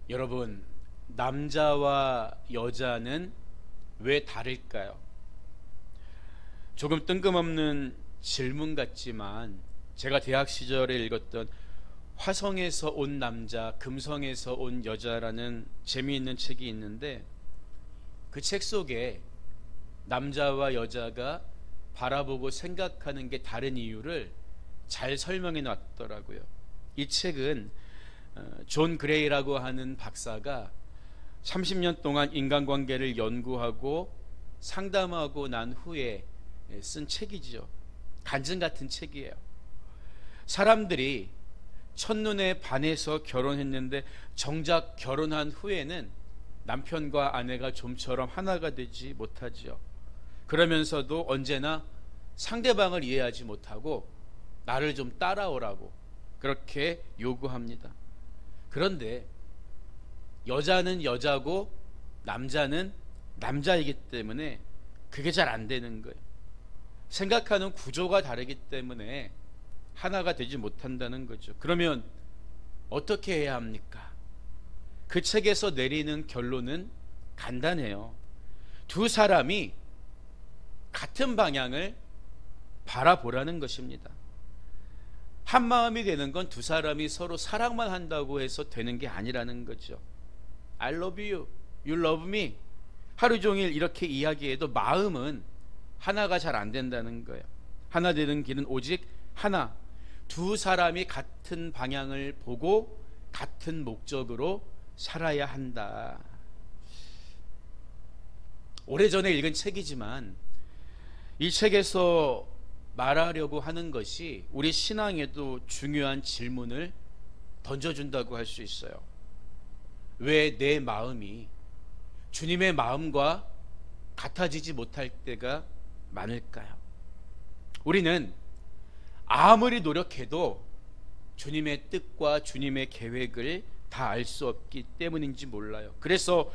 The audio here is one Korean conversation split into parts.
여러분, 남자와 여자는 왜 다를까요? 조금 뜬금없는 질문 같지만 제가 대학 시절에 읽었던 화성에서 온 남자, 금성에서 온 여자라는 재미있는 책이 있는데, 그 책 속에 남자와 여자가 바라보고 생각하는 게 다른 이유를 잘 설명해 놨더라고요. 이 책은 존 그레이라고 하는 박사가 30년 동안 인간관계를 연구하고 상담하고 난 후에 쓴 책이죠. 간증 같은 책이에요. 사람들이 첫눈에 반해서 결혼했는데 정작 결혼한 후에는 남편과 아내가 좀처럼 하나가 되지 못하죠. 그러면서도 언제나 상대방을 이해하지 못하고 나를 좀 따라오라고 그렇게 요구합니다. 그런데 여자는 여자고 남자는 남자이기 때문에 그게 잘 안 되는 거예요. 생각하는 구조가 다르기 때문에 하나가 되지 못한다는 거죠. 그러면 어떻게 해야 합니까? 그 책에서 내리는 결론은 간단해요. 두 사람이 같은 방향을 바라보라는 것입니다. 한 마음이 되는 건 두 사람이 서로 사랑만 한다고 해서 되는 게 아니라는 거죠. I love you, you love me. 하루 종일 이렇게 이야기해도 마음은 하나가 잘 안 된다는 거예요. 하나 되는 길은 오직 하나. 두 사람이 같은 방향을 보고 같은 목적으로 살아야 한다. 오래전에 읽은 책이지만 이 책에서 말하려고 하는 것이 우리 신앙에도 중요한 질문을 던져준다고 할 수 있어요. 왜 내 마음이 주님의 마음과 같아지지 못할 때가 많을까요? 우리는 아무리 노력해도 주님의 뜻과 주님의 계획을 다 알 수 없기 때문인지 몰라요. 그래서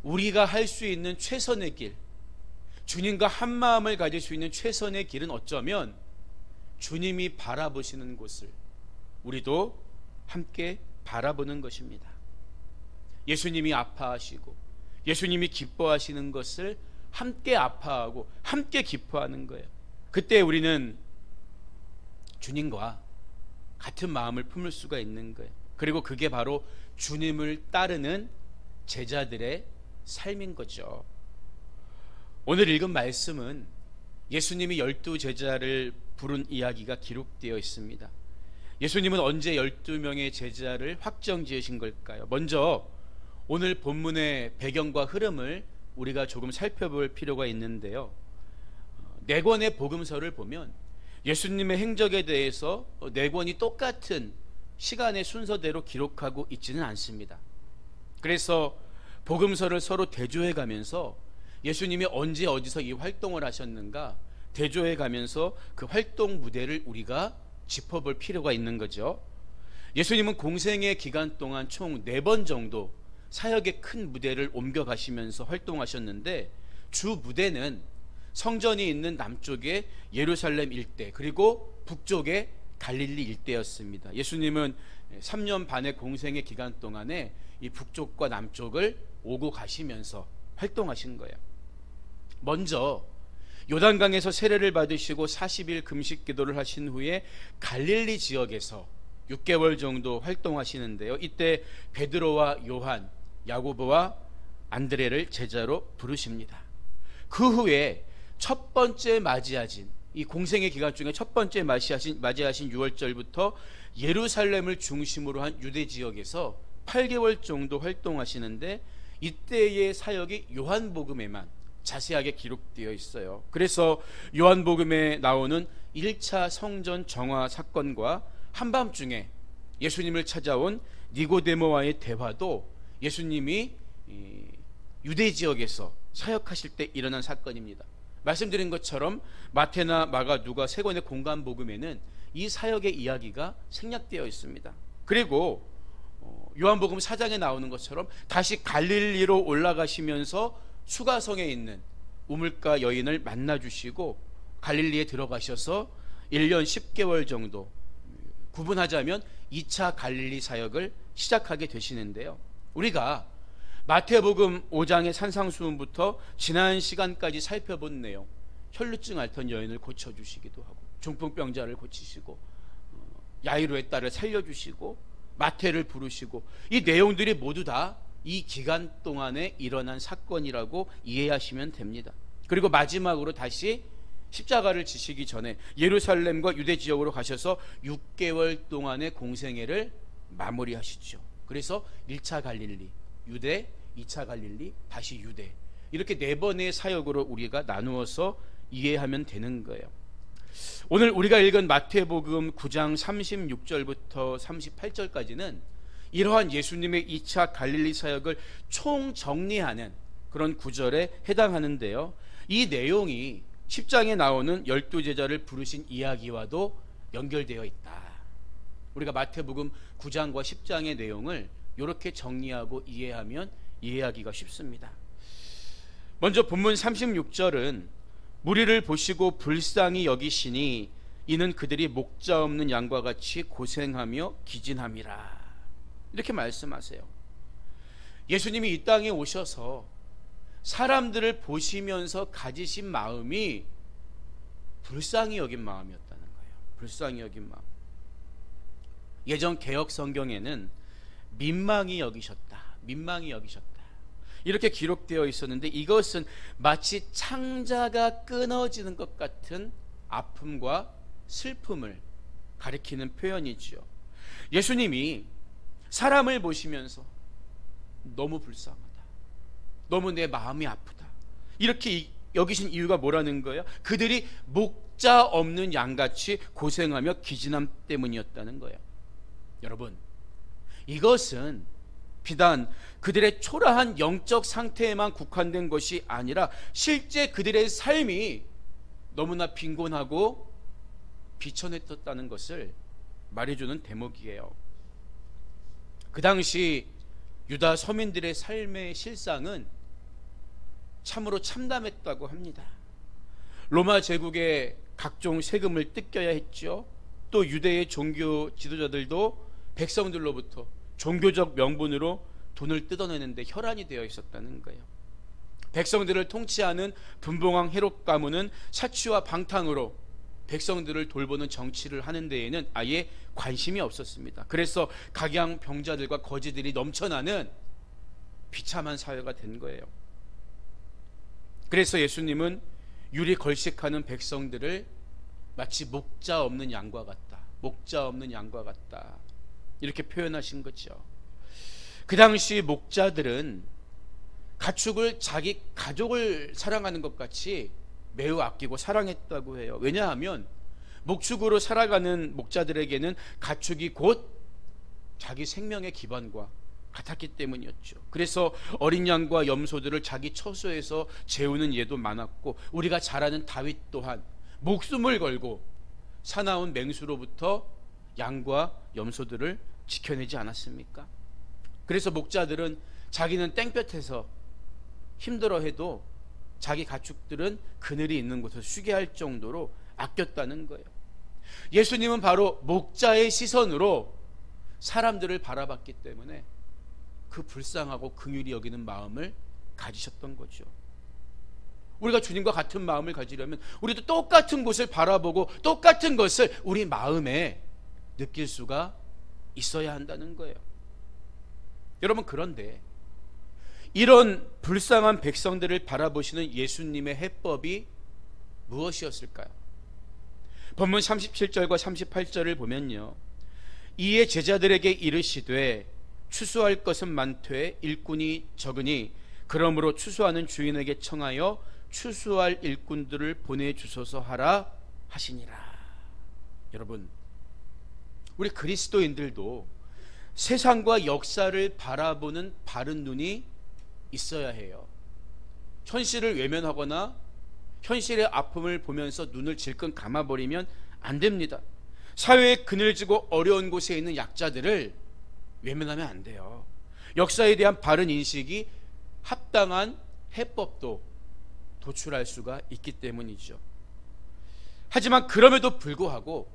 우리가 할 수 있는 최선의 길, 주님과 한 마음을 가질 수 있는 최선의 길은 어쩌면 주님이 바라보시는 곳을 우리도 함께 바라보는 것입니다. 예수님이 아파하시고 예수님이 기뻐하시는 것을 함께 아파하고 함께 기뻐하는 거예요. 그때 우리는 주님과 같은 마음을 품을 수가 있는 거예요. 그리고 그게 바로 주님을 따르는 제자들의 삶인 거죠. 오늘 읽은 말씀은 예수님이 12제자를 부른 이야기가 기록되어 있습니다. 예수님은 언제 12명의 제자를 확정지으신 걸까요? 먼저 오늘 본문의 배경과 흐름을 우리가 조금 살펴볼 필요가 있는데요. 네 권의 복음서를 보면 예수님의 행적에 대해서 네 권이 똑같은 시간의 순서대로 기록하고 있지는 않습니다. 그래서 복음서를 서로 대조해 가면서 예수님이 언제 어디서 이 활동을 하셨는가 대조해 가면서 그 활동 무대를 우리가 짚어볼 필요가 있는 거죠. 예수님은 공생의 기간 동안 총 4번 정도 사역의 큰 무대를 옮겨가시면서 활동하셨는데 주 무대는 성전이 있는 남쪽의 예루살렘 일대 그리고 북쪽의 갈릴리 일대였습니다. 예수님은 3년 반의 공생의 기간 동안에 이 북쪽과 남쪽을 오고 가시면서 활동하신 거예요. 먼저 요단강에서 세례를 받으시고 40일 금식 기도를 하신 후에 갈릴리 지역에서 6개월 정도 활동하시는데요. 이때 베드로와 요한, 야고보와 안드레를 제자로 부르십니다. 그 후에 첫 번째 맞이하신 이 공생의 기간 중에 첫 번째 맞이하신 6월절부터 예루살렘을 중심으로 한 유대 지역에서 8개월 정도 활동하시는데 이때의 사역이 요한복음에만 자세하게 기록되어 있어요. 그래서 요한복음에 나오는 1차 성전 정화 사건과 한밤중에 예수님을 찾아온 니고데모와의 대화도 예수님이 유대 지역에서 사역하실 때 일어난 사건입니다. 말씀드린 것처럼 마태나 마가, 누가 세 권의 공간 복음에는 이 사역의 이야기가 생략되어 있습니다. 그리고 요한복음 4장에 나오는 것처럼 다시 갈릴리로 올라가시면서 수가성에 있는 우물가 여인을 만나 주시고 갈릴리에 들어가셔서 1년 10개월 정도, 구분하자면 2차 갈릴리 사역을 시작하게 되시는데요. 우리가 마태복음 5장의 산상수훈부터 지난 시간까지 살펴본 내용, 혈루증 앓던 여인을 고쳐주시기도 하고 중풍병자를 고치시고 야이로의 딸을 살려주시고 마태를 부르시고, 이 내용들이 모두 다 이 기간 동안에 일어난 사건이라고 이해하시면 됩니다. 그리고 마지막으로 다시 십자가를 지시기 전에 예루살렘과 유대 지역으로 가셔서 6개월 동안의 공생애를 마무리하시죠. 그래서 1차 갈릴리, 유대, 2차 갈릴리, 다시 유대, 이렇게 4번의 사역으로 우리가 나누어서 이해하면 되는 거예요. 오늘 우리가 읽은 마태복음 9장 36절부터 38절까지는 이러한 예수님의 2차 갈릴리 사역을 총정리하는 그런 구절에 해당하는데요. 이 내용이 10장에 나오는 12제자를 부르신 이야기와도 연결되어 있다. 우리가 마태복음 9장과 10장의 내용을 이렇게 정리하고 이해하면 이해하기가 쉽습니다. 먼저 본문 36절은 무리를 보시고 불쌍히 여기시니 이는 그들이 목자 없는 양과 같이 고생하며 기진함이라, 이렇게 말씀하세요. 예수님이 이 땅에 오셔서 사람들을 보시면서 가지신 마음이 불쌍히 여긴 마음이었다는 거예요. 불쌍히 여긴 마음. 예전 개역 성경에는 민망히 여기셨다, 민망히 여기셨다, 이렇게 기록되어 있었는데, 이것은 마치 창자가 끊어지는 것 같은 아픔과 슬픔을 가리키는 표현이지요. 예수님이 사람을 보시면서 너무 불쌍하다, 너무 내 마음이 아프다, 이렇게 여기신 이유가 뭐라는 거예요? 그들이 목자 없는 양같이 고생하며 기진함 때문이었다는 거예요. 여러분, 이것은 비단 그들의 초라한 영적 상태에만 국한된 것이 아니라 실제 그들의 삶이 너무나 빈곤하고 비천했었다는 것을 말해주는 대목이에요. 그 당시 유다 서민들의 삶의 실상은 참으로 참담했다고 합니다. 로마 제국의 각종 세금을 뜯겨야 했죠. 또 유대의 종교 지도자들도 백성들로부터 종교적 명분으로 돈을 뜯어내는데 혈안이 되어 있었다는 거예요. 백성들을 통치하는 분봉왕 헤롯 가문은 사치와 방탕으로 백성들을 돌보는 정치를 하는 데에는 아예 관심이 없었습니다. 그래서 각양 병자들과 거지들이 넘쳐나는 비참한 사회가 된 거예요. 그래서 예수님은 유리 걸식하는 백성들을 마치 목자 없는 양과 같다, 목자 없는 양과 같다, 이렇게 표현하신 거죠. 그 당시 목자들은 가축을 자기 가족을 사랑하는 것 같이 매우 아끼고 사랑했다고 해요. 왜냐하면 목축으로 살아가는 목자들에게는 가축이 곧 자기 생명의 기반과 같았기 때문이었죠. 그래서 어린 양과 염소들을 자기 처소에서 재우는 예도 많았고, 우리가 잘 아는 다윗 또한 목숨을 걸고 사나운 맹수로부터 양과 염소들을 지켜내지 않았습니까? 그래서 목자들은 자기는 땡볕에서 힘들어해도 자기 가축들은 그늘이 있는 곳에서 쉬게 할 정도로 아꼈다는 거예요. 예수님은 바로 목자의 시선으로 사람들을 바라봤기 때문에 그 불쌍하고 긍휼히 여기는 마음을 가지셨던 거죠. 우리가 주님과 같은 마음을 가지려면 우리도 똑같은 곳을 바라보고 똑같은 것을 우리 마음에 느낄 수가 있어야 한다는 거예요. 여러분, 그런데 이런 불쌍한 백성들을 바라보시는 예수님의 해법이 무엇이었을까요? 본문 37절과 38절을 보면요, 이에 제자들에게 이르시되 추수할 것은 많되 일꾼이 적으니 그러므로 추수하는 주인에게 청하여 추수할 일꾼들을 보내주소서 하라 하시니라. 여러분, 우리 그리스도인들도 세상과 역사를 바라보는 바른 눈이 있어야 해요. 현실을 외면하거나 현실의 아픔을 보면서 눈을 질끈 감아버리면 안 됩니다. 사회에 그늘지고 어려운 곳에 있는 약자들을 외면하면 안 돼요. 역사에 대한 바른 인식이 합당한 해법도 도출할 수가 있기 때문이죠. 하지만 그럼에도 불구하고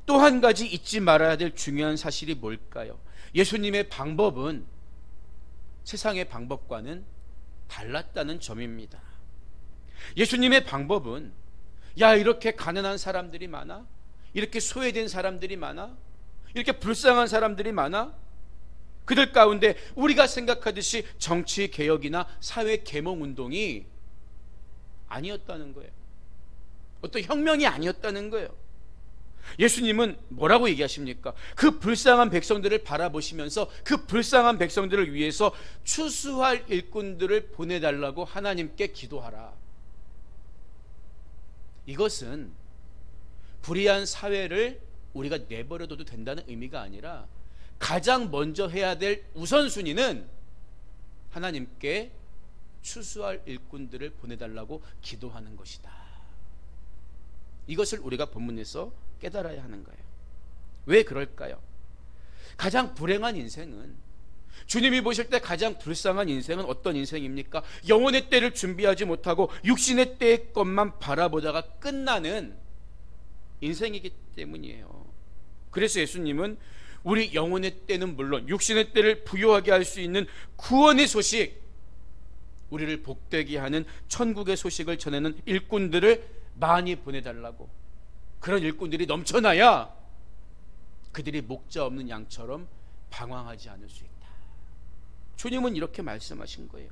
또 한 가지 잊지 말아야 될 중요한 사실이 뭘까요? 예수님의 방법은 세상의 방법과는 달랐다는 점입니다. 예수님의 방법은 야, 이렇게 가난한 사람들이 많아? 이렇게 소외된 사람들이 많아? 이렇게 불쌍한 사람들이 많아? 그들 가운데 우리가 생각하듯이 정치 개혁이나 사회 계몽 운동이 아니었다는 거예요. 어떤 혁명이 아니었다는 거예요. 예수님은 뭐라고 얘기하십니까? 그 불쌍한 백성들을 바라보시면서 그 불쌍한 백성들을 위해서 추수할 일꾼들을 보내달라고 하나님께 기도하라. 이것은 불의한 사회를 우리가 내버려둬도 된다는 의미가 아니라 가장 먼저 해야 될 우선순위는 하나님께 추수할 일꾼들을 보내달라고 기도하는 것이다. 이것을 우리가 본문에서 깨달아야 하는 거예요. 왜 그럴까요? 가장 불행한 인생은, 주님이 보실 때 가장 불쌍한 인생은 어떤 인생입니까? 영혼의 때를 준비하지 못하고 육신의 때의 것만 바라보다가 끝나는 인생이기 때문이에요. 그래서 예수님은 우리 영혼의 때는 물론 육신의 때를 부요하게 할 수 있는 구원의 소식, 우리를 복되게 하는 천국의 소식을 전하는 일꾼들을 많이 보내달라고, 그런 일꾼들이 넘쳐나야 그들이 목자 없는 양처럼 방황하지 않을 수 있다. 주님은 이렇게 말씀하신 거예요.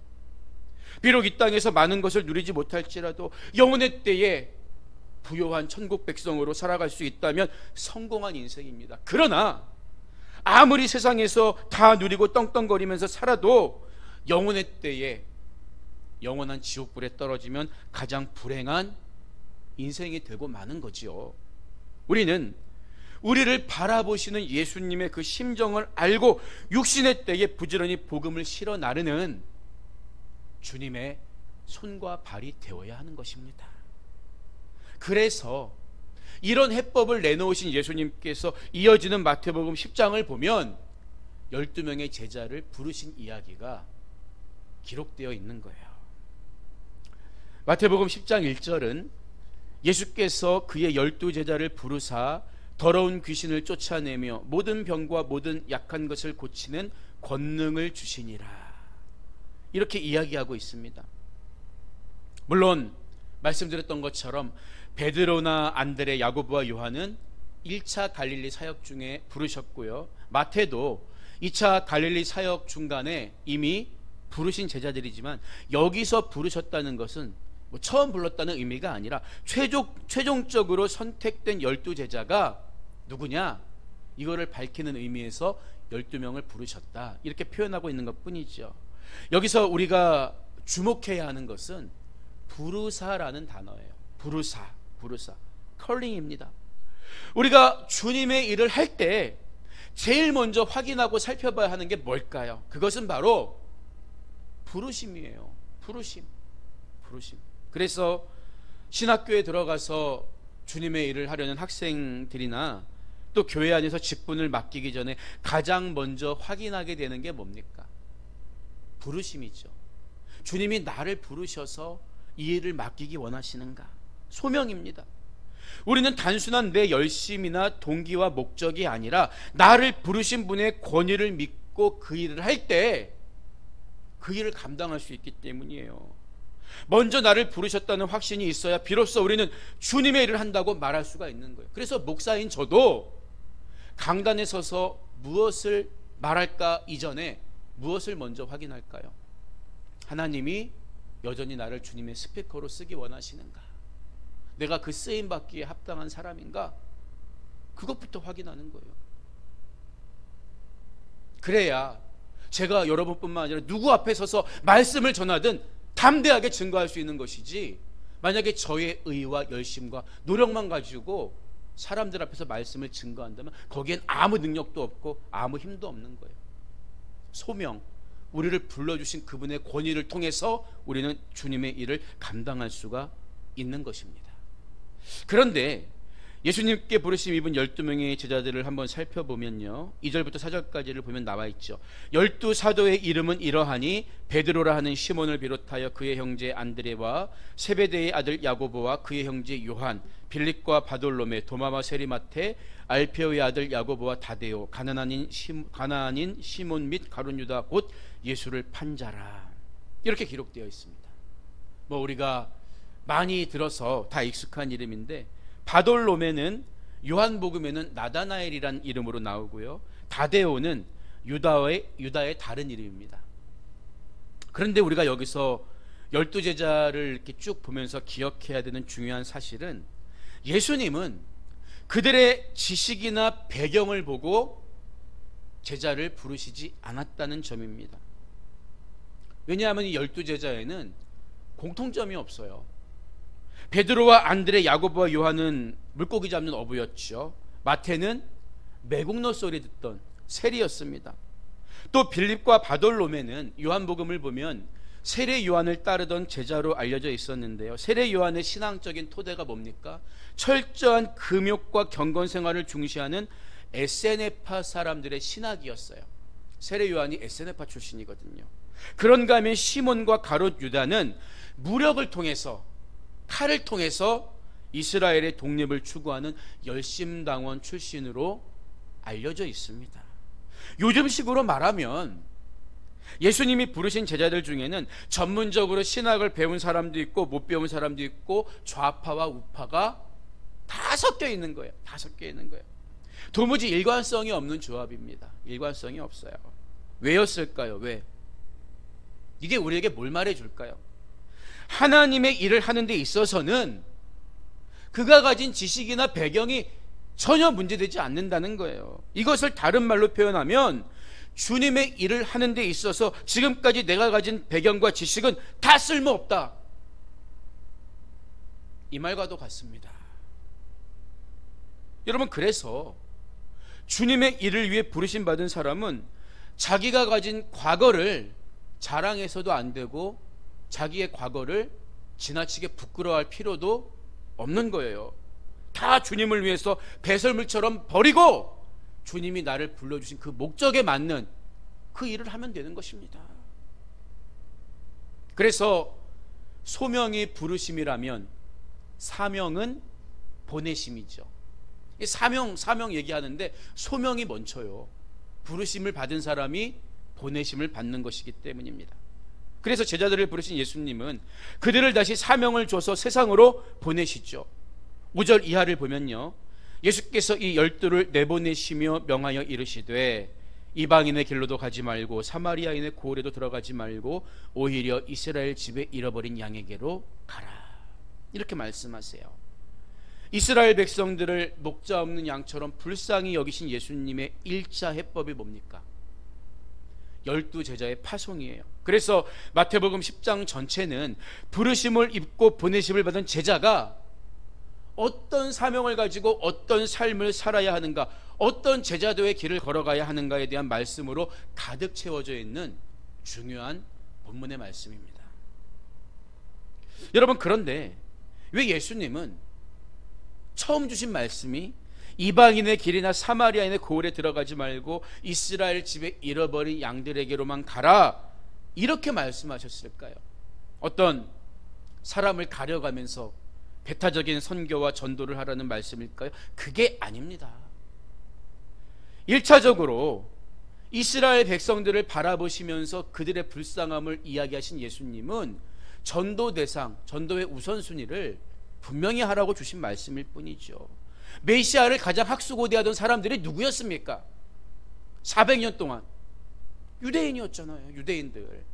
비록 이 땅에서 많은 것을 누리지 못할지라도 영혼의 때에 부요한 천국 백성으로 살아갈 수 있다면 성공한 인생입니다. 그러나 아무리 세상에서 다 누리고 떵떵거리면서 살아도 영혼의 때에 영원한 지옥불에 떨어지면 가장 불행한 인생이 되고 마는 거지요. 우리는 우리를 바라보시는 예수님의 그 심정을 알고 육신의 때에 부지런히 복음을 실어 나르는 주님의 손과 발이 되어야 하는 것입니다. 그래서 이런 해법을 내놓으신 예수님께서 이어지는 마태복음 10장을 보면 12명의 제자를 부르신 이야기가 기록되어 있는 거예요. 마태복음 10장 1절은 예수께서 그의 12제자를 부르사 더러운 귀신을 쫓아내며 모든 병과 모든 약한 것을 고치는 권능을 주시니라, 이렇게 이야기하고 있습니다. 물론 말씀드렸던 것처럼 베드로나 안드레, 야고보와 요한은 1차 갈릴리 사역 중에 부르셨고요, 마태도 2차 갈릴리 사역 중간에 이미 부르신 제자들이지만 여기서 부르셨다는 것은 처음 불렀다는 의미가 아니라 최종적으로 선택된 12제자가 누구냐, 이거를 밝히는 의미에서 12명을 부르셨다, 이렇게 표현하고 있는 것 뿐이죠. 여기서 우리가 주목해야 하는 것은 부르사라는 단어예요. 부르사, 컬링입니다. 우리가 주님의 일을 할 때 제일 먼저 확인하고 살펴봐야 하는 게 뭘까요? 그것은 바로 부르심이에요. 부르심. 그래서 신학교에 들어가서 주님의 일을 하려는 학생들이나 또 교회 안에서 직분을 맡기기 전에 가장 먼저 확인하게 되는 게 뭡니까? 부르심이죠. 주님이 나를 부르셔서 이 일을 맡기기 원하시는가? 소명입니다. 우리는 단순한 내 열심이나 동기와 목적이 아니라 나를 부르신 분의 권위를 믿고 그 일을 할 때 그 일을 감당할 수 있기 때문이에요. 먼저 나를 부르셨다는 확신이 있어야 비로소 우리는 주님의 일을 한다고 말할 수가 있는 거예요. 그래서 목사인 저도 강단에 서서 무엇을 말할까 이전에 무엇을 먼저 확인할까요? 하나님이 여전히 나를 주님의 스피커로 쓰기 원하시는가? 내가 그 쓰임받기에 합당한 사람인가? 그것부터 확인하는 거예요. 그래야 제가 여러분뿐만 아니라 누구 앞에 서서 말씀을 전하든 담대하게 증거할 수 있는 것이지, 만약에 저의 의와 열심과 노력만 가지고 사람들 앞에서 말씀을 증거한다면 거기엔 아무 능력도 없고 아무 힘도 없는 거예요. 소명, 우리를 불러주신 그분의 권위를 통해서 우리는 주님의 일을 감당할 수가 있는 것입니다. 그런데 예수님께 부르심 입은 12명의 제자들을 한번 살펴보면요, 2절부터 4절까지를 보면 나와 있죠. 12사도의 이름은 이러하니 베드로라 하는 시몬을 비롯하여 그의 형제 안드레와 세베대의 아들 야고보와 그의 형제 요한, 빌립과 바돌로메, 도마와 세리마테, 알페오의 아들 야고보와 다데오, 가나안인 시몬 및 가룟 유다 곧 예수를 판 자라. 이렇게 기록되어 있습니다. 우리가 많이 들어서 다 익숙한 이름인데, 바돌로메는 요한복음에는 나다나엘이란 이름으로 나오고요, 다데오는 유다의 다른 이름입니다. 그런데 우리가 여기서 12제자를 이렇게 쭉 보면서 기억해야 되는 중요한 사실은, 예수님은 그들의 지식이나 배경을 보고 제자를 부르시지 않았다는 점입니다. 왜냐하면 이 12제자에는 공통점이 없어요. 베드로와 안드레, 야고보와 요한은 물고기 잡는 어부였죠. 마태는 매국노 소리 듣던 세리였습니다. 또 빌립과 바돌로메는 요한복음을 보면 세례 요한을 따르던 제자로 알려져 있었는데요, 세례 요한의 신앙적인 토대가 뭡니까? 철저한 금욕과 경건 생활을 중시하는 에세네파 사람들의 신학이었어요. 세례 요한이 에세네파 출신이거든요. 그런가 하면 시몬과 가롯 유다는 무력을 통해서, 칼을 통해서 이스라엘의 독립을 추구하는 열심당원 출신으로 알려져 있습니다. 요즘식으로 말하면 예수님이 부르신 제자들 중에는 전문적으로 신학을 배운 사람도 있고 못 배운 사람도 있고 좌파와 우파가 다 섞여 있는 거예요. 다 섞여 있는 거예요. 도무지 일관성이 없는 조합입니다. 일관성이 없어요. 왜였을까요? 왜? 이게 우리에게 뭘 말해줄까요? 하나님의 일을 하는 데 있어서는 그가 가진 지식이나 배경이 전혀 문제되지 않는다는 거예요. 이것을 다른 말로 표현하면 주님의 일을 하는 데 있어서 지금까지 내가 가진 배경과 지식은 다 쓸모없다, 이 말과도 같습니다. 여러분, 그래서 주님의 일을 위해 부르심 받은 사람은 자기가 가진 과거를 자랑해서도 안 되고 자기의 과거를 지나치게 부끄러워할 필요도 없는 거예요. 다 주님을 위해서 배설물처럼 버리고 주님이 나를 불러주신 그 목적에 맞는 그 일을 하면 되는 것입니다. 그래서 소명이 부르심이라면 사명은 보내심이죠. 사명 얘기하는데 소명이 먼저요. 부르심을 받은 사람이 보내심을 받는 것이기 때문입니다. 그래서 제자들을 부르신 예수님은 그들을 다시 사명을 줘서 세상으로 보내시죠. 5절 이하를 보면요, 예수께서 이 12를 내보내시며 명하여 이르시되 이방인의 길로도 가지 말고 사마리아인의 고을에도 들어가지 말고 오히려 이스라엘 집에 잃어버린 양에게로 가라, 이렇게 말씀하세요. 이스라엘 백성들을 목자 없는 양처럼 불쌍히 여기신 예수님의 1차 해법이 뭡니까? 12제자의 파송이에요. 그래서 마태복음 10장 전체는 부르심을 입고 보내심을 받은 제자가 어떤 사명을 가지고 어떤 삶을 살아야 하는가, 어떤 제자도의 길을 걸어가야 하는가에 대한 말씀으로 가득 채워져 있는 중요한 본문의 말씀입니다. 여러분, 그런데 왜 예수님은 처음 주신 말씀이 이방인의 길이나 사마리아인의 고을에 들어가지 말고 이스라엘 집에 잃어버린 양들에게로만 가라, 이렇게 말씀하셨을까요? 어떤 사람을 가려가면서 배타적인 선교와 전도를 하라는 말씀일까요? 그게 아닙니다. 1차적으로 이스라엘 백성들을 바라보시면서 그들의 불쌍함을 이야기하신 예수님은 전도 대상, 전도의 우선순위를 분명히 하라고 주신 말씀일 뿐이죠. 메시아를 가장 학수고대하던 사람들이 누구였습니까? 400년 동안 유대인이었잖아요. 유대인들,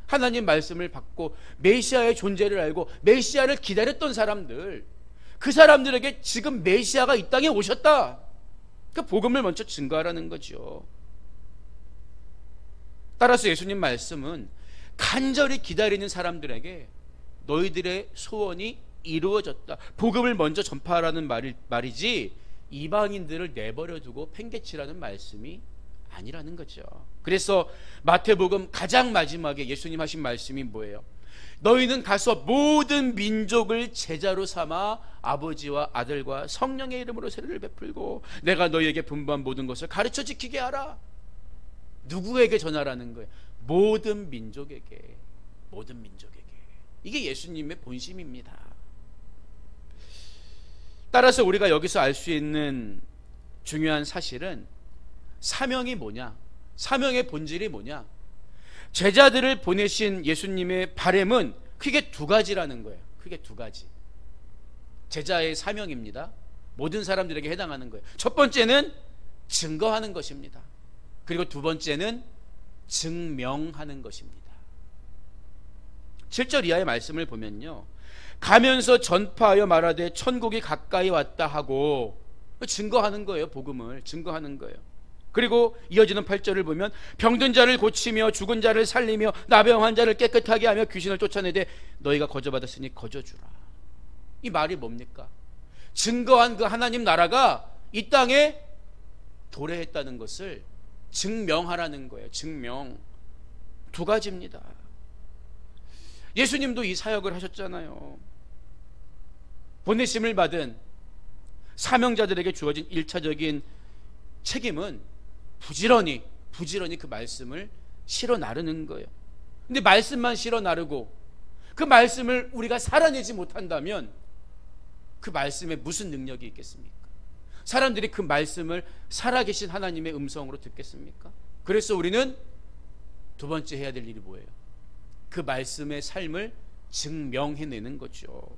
하나님 말씀을 받고 메시아의 존재를 알고 메시아를 기다렸던 사람들, 그 사람들에게 지금 메시아가 이 땅에 오셨다, 그 복음을 먼저 증거하라는 거죠. 따라서 예수님 말씀은 간절히 기다리는 사람들에게 너희들의 소원이 이루어졌다, 복음을 먼저 전파하라는 말이지 이방인들을 내버려두고 팽개치라는 말씀이 아니라는 거죠. 그래서 마태복음 가장 마지막에 예수님 하신 말씀이 뭐예요? 너희는 가서 모든 민족을 제자로 삼아 아버지와 아들과 성령의 이름으로 세례를 베풀고 내가 너희에게 분부한 모든 것을 가르쳐 지키게 하라. 누구에게 전하라는 거예요? 모든 민족에게. 모든 민족에게. 이게 예수님의 본심입니다. 따라서 우리가 여기서 알 수 있는 중요한 사실은 사명이 뭐냐? 사명의 본질이 뭐냐? 제자들을 보내신 예수님의 바램은 크게 두 가지라는 거예요. 크게 두 가지. 제자의 사명입니다. 모든 사람들에게 해당하는 거예요. 첫 번째는 증거하는 것입니다. 그리고 두 번째는 증명하는 것입니다. 7절 이하의 말씀을 보면요, 가면서 전파하여 말하되 천국이 가까이 왔다 하고, 증거하는 거예요. 복음을 증거하는 거예요. 그리고 이어지는 8절을 보면 병든 자를 고치며 죽은 자를 살리며 나병 환자를 깨끗하게 하며 귀신을 쫓아내되 너희가 거저받았으니 거저주라. 이 말이 뭡니까? 증거한 그 하나님 나라가 이 땅에 도래했다는 것을 증명하라는 거예요. 증명. 두 가지입니다. 예수님도 이 사역을 하셨잖아요. 보내심을 받은 사명자들에게 주어진 1차적인 책임은 부지런히 그 말씀을 실어 나르는 거예요. 근데 말씀만 실어 나르고 그 말씀을 우리가 살아내지 못한다면 그 말씀에 무슨 능력이 있겠습니까? 사람들이 그 말씀을 살아계신 하나님의 음성으로 듣겠습니까? 그래서 우리는 두 번째 해야 될 일이 뭐예요? 그 말씀의 삶을 증명해내는 거죠.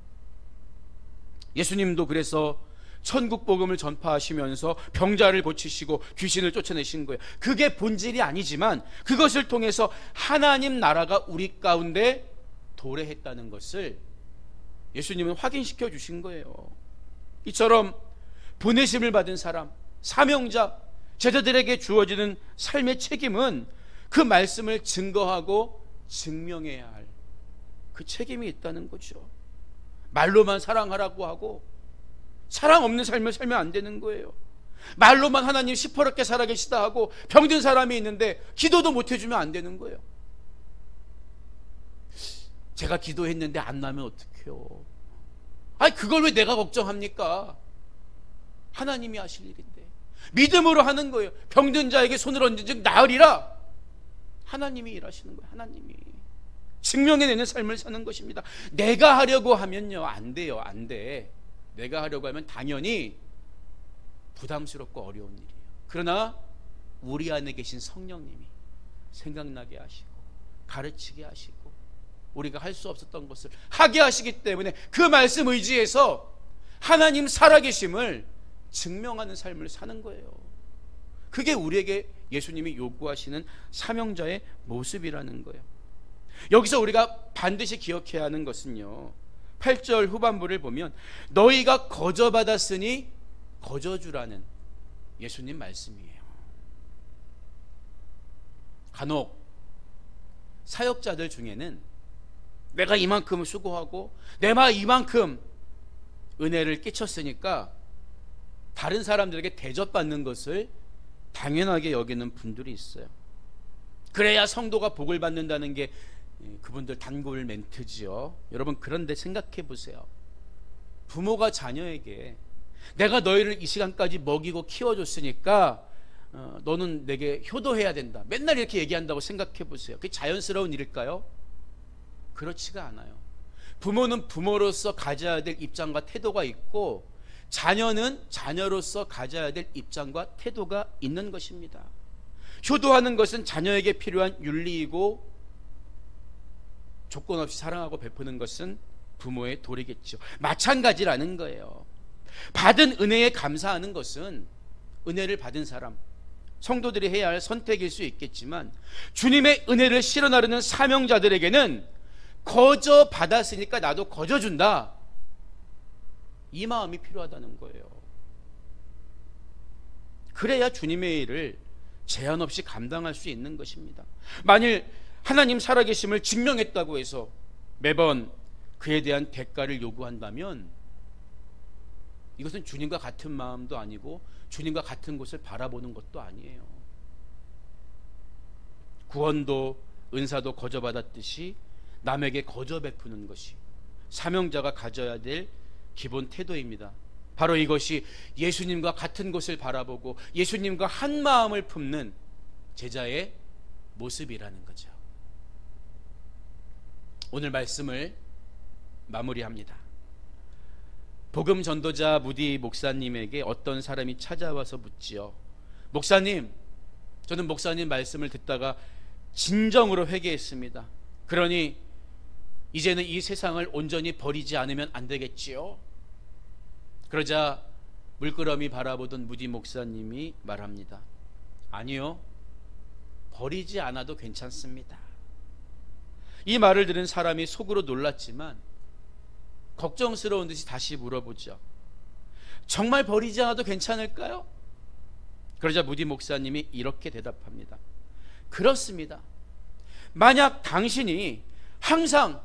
예수님도 그래서 천국 복음을 전파하시면서 병자를 고치시고 귀신을 쫓아내신 거예요. 그게 본질이 아니지만 그것을 통해서 하나님 나라가 우리 가운데 도래했다는 것을 예수님은 확인시켜 주신 거예요. 이처럼 보내심을 받은 사람, 사명자, 제자들에게 주어지는 삶의 책임은 그 말씀을 증거하고 증명해야 할 그 책임이 있다는 거죠. 말로만 사랑하라고 하고 사랑 없는 삶을 살면 안 되는 거예요. 말로만 하나님 시퍼렇게 살아계시다 하고 병든 사람이 있는데 기도도 못 해주면 안 되는 거예요. 제가 기도했는데 안 나면 어떡해요? 아니 그걸 왜 내가 걱정합니까? 하나님이 하실 일인데 믿음으로 하는 거예요. 병든 자에게 손을 얹은 즉 나으리라. 하나님이 일하시는 거예요. 하나님이 증명해내는 삶을 사는 것입니다. 내가 하려고 하면요 안 돼요. 안 돼. 내가 하려고 하면 당연히 부담스럽고 어려운 일이에요. 그러나 우리 안에 계신 성령님이 생각나게 하시고 가르치게 하시고 우리가 할 수 없었던 것을 하게 하시기 때문에 그 말씀 의지해서 하나님 살아계심을 증명하는 삶을 사는 거예요. 그게 우리에게 예수님이 요구하시는 사명자의 모습이라는 거예요. 여기서 우리가 반드시 기억해야 하는 것은요, 8절 후반부를 보면 너희가 거저받았으니 거저주라는 예수님 말씀이에요. 간혹 사역자들 중에는 내가 이만큼 수고하고 내가 이만큼 은혜를 끼쳤으니까 다른 사람들에게 대접받는 것을 당연하게 여기는 분들이 있어요. 그래야 성도가 복을 받는다는 게 그분들 단골 멘트지요. 여러분 그런데 생각해 보세요. 부모가 자녀에게 내가 너희를 이 시간까지 먹이고 키워줬으니까 너는 내게 효도해야 된다, 맨날 이렇게 얘기한다고 생각해 보세요. 그게 자연스러운 일일까요? 그렇지가 않아요. 부모는 부모로서 가져야 될 입장과 태도가 있고 자녀는 자녀로서 가져야 될 입장과 태도가 있는 것입니다. 효도하는 것은 자녀에게 필요한 윤리이고 조건 없이 사랑하고 베푸는 것은 부모의 도리겠죠. 마찬가지라는 거예요. 받은 은혜에 감사하는 것은 은혜를 받은 사람, 성도들이 해야 할 선택일 수 있겠지만 주님의 은혜를 실어 나르는 사명자들에게는 거저 받았으니까 나도 거저 준다, 이 마음이 필요하다는 거예요. 그래야 주님의 일을 제한 없이 감당할 수 있는 것입니다. 만일 하나님 살아계심을 증명했다고 해서 매번 그에 대한 대가를 요구한다면 이것은 주님과 같은 마음도 아니고 주님과 같은 곳을 바라보는 것도 아니에요. 구원도 은사도 거저받았듯이 남에게 거저 베푸는 것이 사명자가 가져야 될 기본 태도입니다. 바로 이것이 예수님과 같은 곳을 바라보고 예수님과 한 마음을 품는 제자의 모습이라는 거죠. 오늘 말씀을 마무리합니다. 복음 전도자 무디 목사님에게 어떤 사람이 찾아와서 묻지요. 목사님, 저는 목사님 말씀을 듣다가 진정으로 회개했습니다. 그러니 이제는 이 세상을 온전히 버리지 않으면 안 되겠지요? 그러자 물끄러미 바라보던 무디 목사님이 말합니다. 아니요, 버리지 않아도 괜찮습니다. 이 말을 들은 사람이 속으로 놀랐지만 걱정스러운 듯이 다시 물어보죠. 정말 버리지 않아도 괜찮을까요? 그러자 무디 목사님이 이렇게 대답합니다. 그렇습니다. 만약 당신이 항상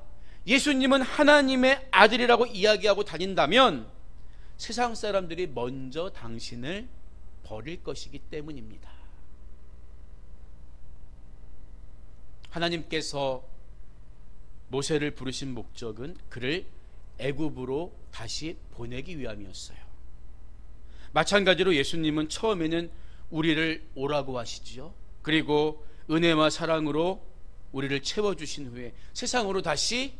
예수님은 하나님의 아들이라고 이야기하고 다닌다면 세상 사람들이 먼저 당신을 버릴 것이기 때문입니다. 하나님께서 모세를 부르신 목적은 그를 애굽으로 다시 보내기 위함이었어요. 마찬가지로 예수님은 처음에는 우리를 오라고 하시죠. 그리고 은혜와 사랑으로 우리를 채워주신 후에 세상으로 다시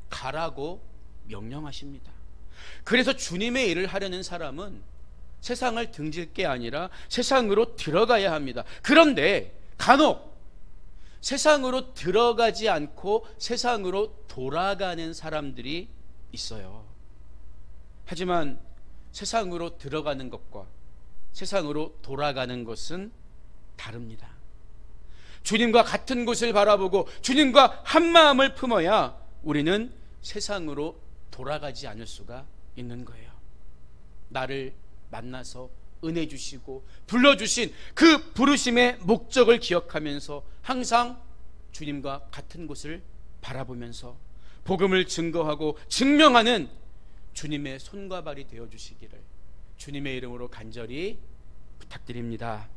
가라고 명령하십니다. 그래서 주님의 일을 하려는 사람은 세상을 등질 게 아니라 세상으로 들어가야 합니다. 그런데 간혹 세상으로 들어가지 않고 세상으로 돌아가는 사람들이 있어요. 하지만 세상으로 들어가는 것과 세상으로 돌아가는 것은 다릅니다. 주님과 같은 곳을 바라보고 주님과 한 마음을 품어야 우리는 세상으로 돌아가지 않을 수가 있는 거예요. 나를 만나서 은혜 주시고 불러주신 그 부르심의 목적을 기억하면서 항상 주님과 같은 곳을 바라보면서 복음을 증거하고 증명하는 주님의 손과 발이 되어주시기를 주님의 이름으로 간절히 부탁드립니다.